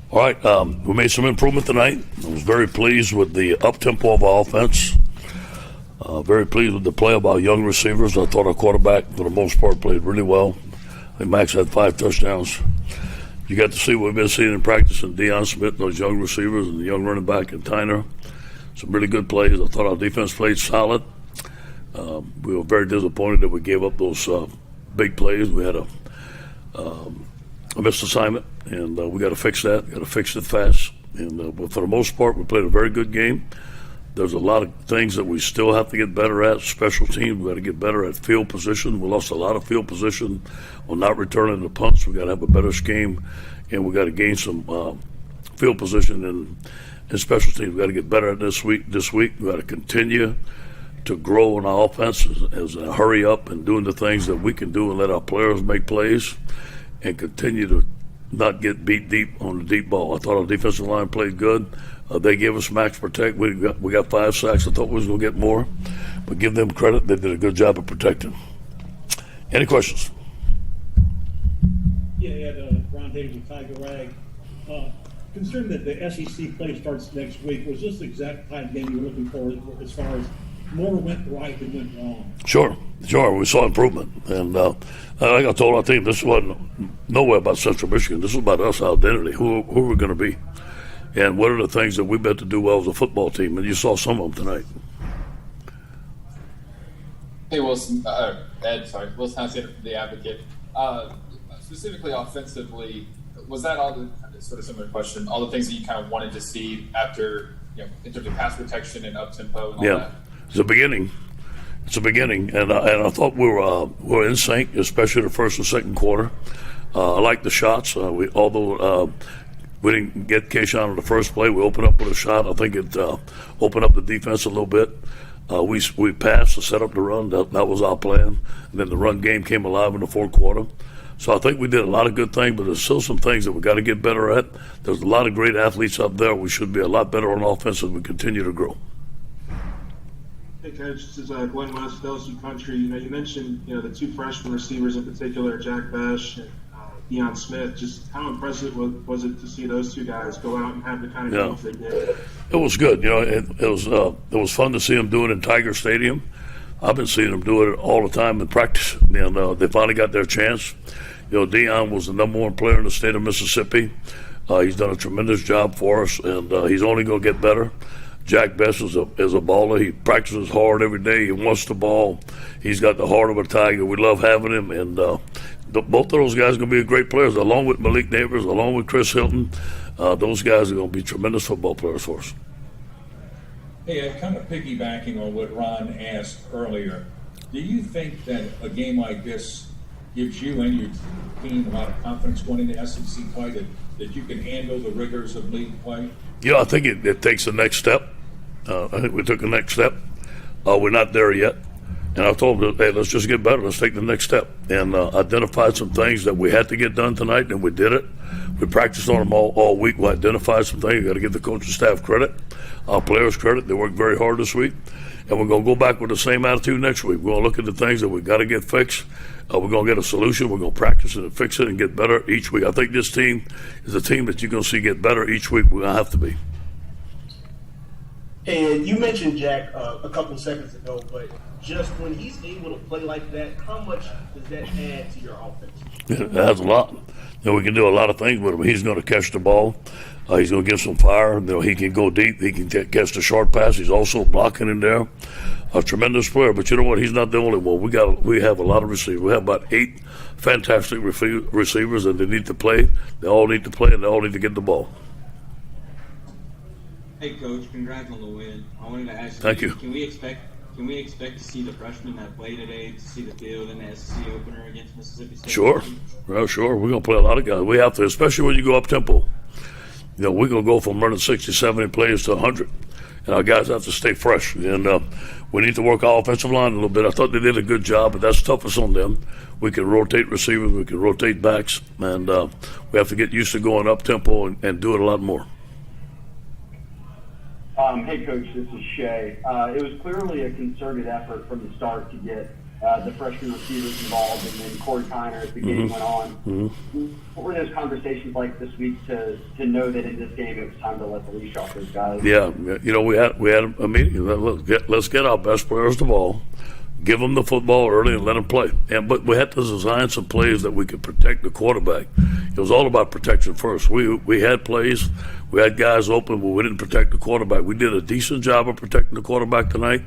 All right, we made some improvement tonight. I was very pleased with the up-tempo of our offense. Very pleased with the play of our young receivers. I thought our quarterback, for the most part, played really well. I think Max had 5 touchdowns. You got to see what we've been seeing in practice in Deion Smith, those young receivers, and the young running back in Tyner. Some really good plays. I thought our defense played solid. We were very disappointed that we gave up those big plays. We had a missed assignment, and we got to fix that. We got to fix it fast. And but for the most part, we played a very good game. There's a lot of things that we still have to get better at. Special teams, we got to get better at field position. We lost a lot of field position on not returning the punts. We got to have a better scheme, and we got to gain some field position in special teams. We got to get better at this week. We got to continue to grow on our offense as a hurry up and doing the things that we can do and let our players make plays and continue to not get beat deep on the deep ball. I thought our defensive line played good. They gave us max protect. We got 5 sacks. I thought we was going to get more, but give them credit. They did a good job of protecting. Any questions? Yeah, Ron Davis with Tiger Rag. Considering that the SEC play starts next week, was this the exact kind of game you were looking for as far as more went right than went wrong? Sure. We saw improvement. And like I told our team, this wasn't nowhere about Central Michigan. This was about us, our identity, who we're going to be. And what are the things that we meant to do well as a football team? And you saw some of them tonight. Hey, Wilson, Wilson Hassett, the Advocate. Specifically offensively, was that all the sort of similar question, all the things that you kind of wanted to see after, in terms of pass protection and up-tempo and all that? It's a beginning. And I thought we were in sync, especially the first and second quarter. I like the shots. Although we didn't get Keyshawn on the first play, we opened up with a shot. I think it opened up the defense a little bit. We passed to set up the run. That was our plan. And then the run game came alive in the fourth quarter. So I think we did a lot of good things, but there's still some things that we got to get better at. There's a lot of great athletes up there. We should be a lot better on offense as we continue to grow. Hey, Coach, this is Glenn West, LSU Country. You mentioned the 2 freshman receivers in particular, Jack Besh and Deion Smith. Just how impressive was it to see those 2 guys go out and have the kind of games they did? It was good. It was fun to see them do it in Tiger Stadium. I've been seeing them do it all the time in practice, and they finally got their chance. Deion was the number 1 player in the state of Mississippi. He's done a tremendous job for us, and he's only going to get better. Jack Bess is a baller. He practices hard every day. He wants the ball. He's got the heart of a tiger. We love having him, and both of those guys are going to be great players, along with Malik Neighbors, along with Chris Hilton. Those guys are going to be tremendous football players for us. Hey, kind of piggybacking on what Ron asked earlier, do you think that a game like this gives you and your team a lot of confidence going into SEC play that you can handle the rigors of league play? I think it takes the next step. I think we took the next step. We're not there yet. And I told them, hey, let's just get better. Let's take the next step. And identified some things that we had to get done tonight, and we did it. We practiced on them all week. We identified some things. Got to give the coaching staff credit, our players credit. They worked very hard this week. And we're going to go back with the same attitude next week. We're going to look at the things that we got to get fixed. We're going to get a solution. We're going to practice it and fix it and get better each week. I think this team is a team that you're going to see get better each week. We're going to have to be. And you mentioned Jack a couple seconds ago, but just when he's able to play like that, how much does that add to your offense? It adds a lot. We can do a lot of things with him. He's going to catch the ball. He's going to give some fire. He can go deep. He can catch the short pass. He's also blocking in there. A tremendous player. But you know what? He's not the only one. We have a lot of receivers. We have about 8 fantastic receivers, and they need to play. They all need to play, and they all need to get the ball. Hey, Coach, congrats on the win. I wanted to ask you, Thank you. Can we expect to see the freshmen that play today to see the field in the SEC opener against Mississippi State? Sure. Well, sure. We're going to play a lot of guys. We have to, especially when you go up tempo. We're going to go from running 60, 70 plays to 100. And our guys have to stay fresh. And we need to work our offensive line a little bit. I thought they did a good job, but that's toughest on them. We can rotate receivers. We can rotate backs. And we have to get used to going up tempo and do it a lot more. Hey, Coach, this is Shay. It was clearly a concerted effort from the start to get the freshman receivers involved, and then Corey Kiner as the game went on. What were those conversations like this week to know that in this game it was time to let the leash off those guys? Yeah, we had a meeting. Let's get our best players the ball, give them the football early, and let them play. But we had to design some plays that we could protect the quarterback. It was all about protection first. We had plays, we had guys open, but we didn't protect the quarterback. We did a decent job of protecting the quarterback tonight.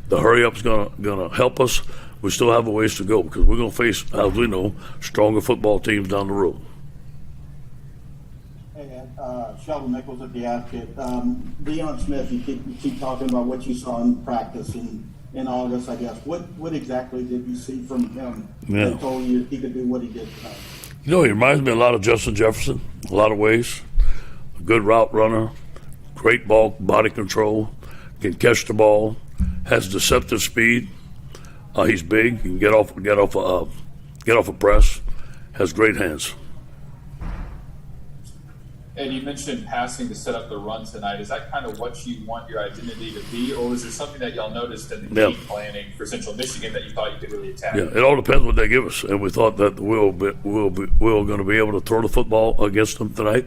The hurry up's gonna help us. We still have a ways to go because we're gonna face, as we know, stronger football teams down the road. Hey, Sheldon Nichols at the Advocate. Deion Smith, you keep talking about what you saw in practice in August, I guess. What exactly did you see from him that told you he could do what he did tonight? He reminds me a lot of Justin Jefferson, a lot of ways. A good route runner, great body control, can catch the ball, has deceptive speed. He's big, he can get off a press, has great hands. And you mentioned passing to set up the run tonight. Is that kind of what you want your identity to be, or was there something that y'all noticed in the game planning for Central Michigan that you thought you could really attack? Yeah, it all depends what they give us, and we thought that we're going to be able to throw the football against them tonight,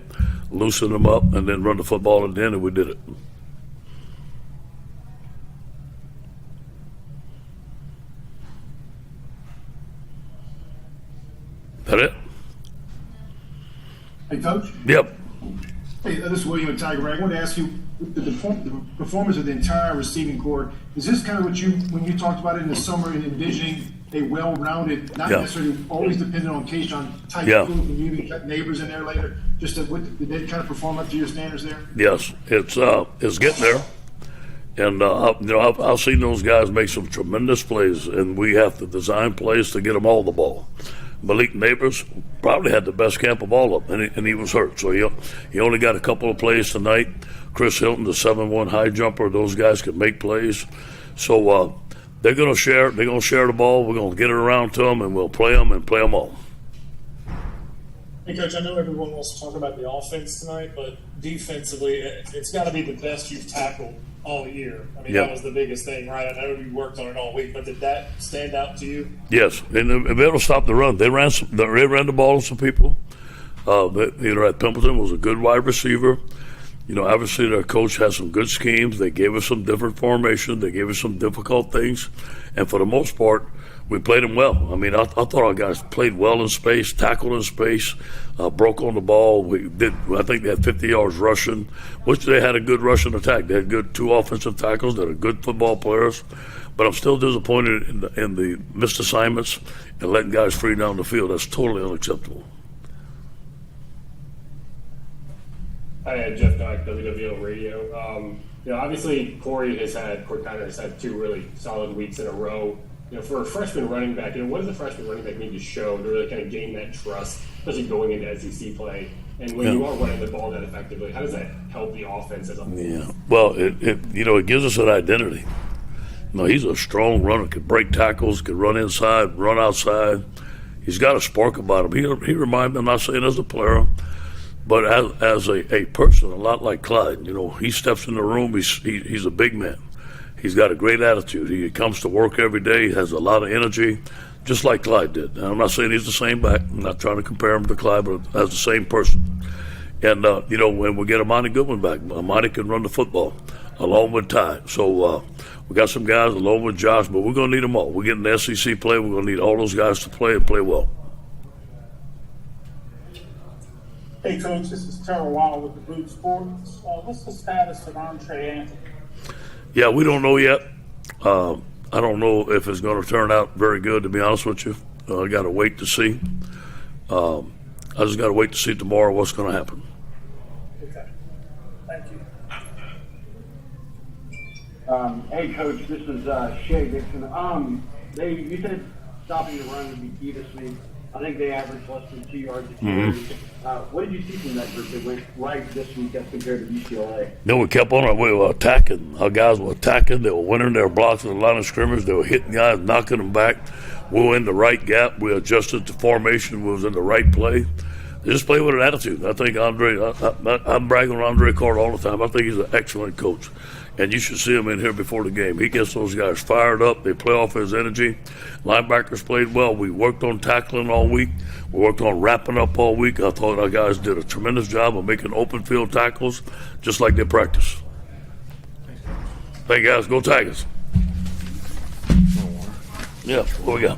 loosen them up, and then run the football at the end, and we did it. That it? Hey, Coach. Yep. Hey, this is William at Tiger Rag. I want to ask you, the performance of the entire receiving corps, is this kind of what when you talked about it in the summer and envisioning a well-rounded, not necessarily always dependent on Keyshawn type group, and you even got neighbors in there later, just did they kind of perform up to your standards there? Yes, it's getting there. And, I've seen those guys make some tremendous plays, and we have to design plays to get them all the ball. Malik Neighbors probably had the best camp of all of them, and he was hurt. So he only got a couple of plays tonight. Chris Hilton, the 7-1 high jumper, those guys can make plays. So they're going to share. They're going to share the ball. We're going to get it around to them, and we'll play them and play them all. Hey, Coach, I know everyone wants to talk about the offense tonight, but defensively, it's got to be the best you've tackled all year. I mean, that was the biggest thing, right? I know you worked on it all week, but did that stand out to you? Yes, and they able to stop the run. They ran the ball on some people. At Pimpleton was a good wide receiver. Obviously their coach has some good schemes. They gave us some different formations. They gave us some difficult things, and for the most part, we played them well. I mean, I thought our guys played well in space, tackled in space, broke on the ball. I think they had 50 yards rushing, which they had a good rushing attack. They had good 2 offensive tackles. They're good football players. But I'm still disappointed in the missed assignments and letting guys free down the field. That's totally unacceptable. Hi, Jeff Dyke, WWL Radio. Obviously Corey Kiner has had 2 really solid weeks in a row. For a freshman running back, what does a freshman running back need to show to really kind of gain that trust, especially going into SEC play? And when you are running the ball that effectively, how does that help the offense as a whole? Yeah, well, it gives us an identity. He's a strong runner, could break tackles, could run inside, run outside. He's got a spark about him. He reminds me, I'm not saying as a player, but as a person, a lot like Clyde. He steps in the room, he's a big man. He's got a great attitude. He comes to work every day. He has a lot of energy, just like Clyde did. And I'm not saying he's the same back. I'm not trying to compare him to Clyde, but as the same person. And, when we get Amani Goodwin back, Amani can run the football along with Ty. So we got some guys along with Josh, but we're going to need them all. We're getting the SEC play. We're going to need all those guys to play and play well. Hey, Coach, this is Terrell Wild with the Boot Sports. What's the status of Andre Anthony? Yeah, we don't know yet. I don't know if it's going to turn out very good, to be honest with you. I got to wait to see. I just got to wait to see tomorrow what's going to happen. Okay. Thank you. Hey, Coach, this is Shea Dixon. You said stopping the run would be key this week. I think they averaged less than 2 yards a carry. What did you see from that group that went right this week as compared to UCLA? We kept on. We were attacking. Our guys were attacking. They were winning their blocks in the line of scrimmage. They were hitting guys, knocking them back. We were in the right gap. We adjusted to formation. We was in the right play. They just play with an attitude. I think I'm bragging on Andre Carter all the time. I think he's an excellent coach. and you should see him in here before the game. He gets those guys fired up. They play off his energy. Linebackers played well. We worked on tackling all week. We worked on wrapping up all week. I thought our guys did a tremendous job of making open field tackles, just like they practice. Thank you, guys. Go Tigers. Yeah, what we got?